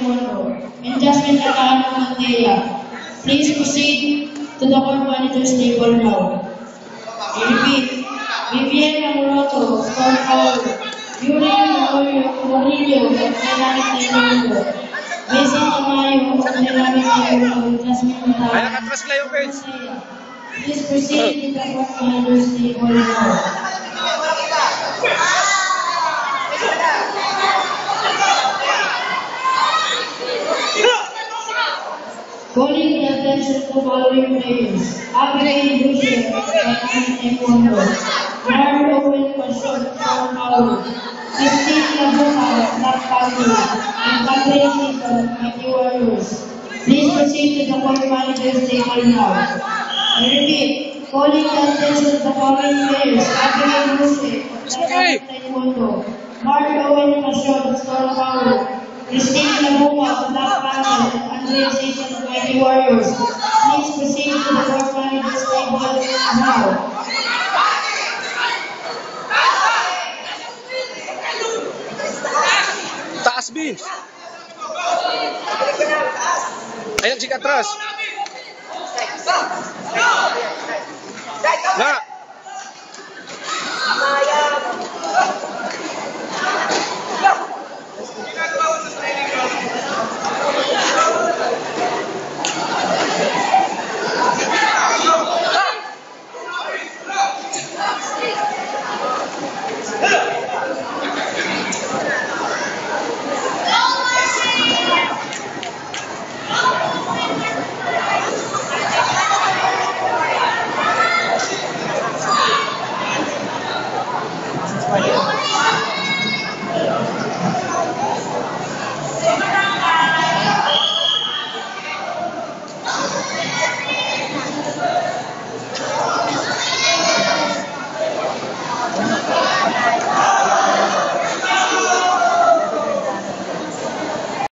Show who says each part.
Speaker 1: Taekwondo, and Jasmine Takano Mantea. Please proceed to the court manager's table now. I repeat, Vivian Amoroto, Storm Power, Yuri Murillo, of Dynamic Taekwondo, Bessie Tamayo, of Dynamic Taekwondo, and Jasmine Takano Mantea. Please proceed to the court manager's table now. Calling the attention to the following players: Abigail Lucia, Dynamic Taekwondo, Mark Owen Passion, Storm Power, Christine Labuka, Black Panther, and Catherine Season, Mighty Warriors. Please proceed to the court manager's table now. I repeat, calling the attention to the following players: Abigail Lucia, Dynamic Taekwondo, Mark Owen Passion, Storm Power, Christine Labuka, Black Panther, and Andrea Season of Mighty Warriors. Please proceed to the court manager's table now.
Speaker 2: Taas, B. Ayan, si Katras. Na.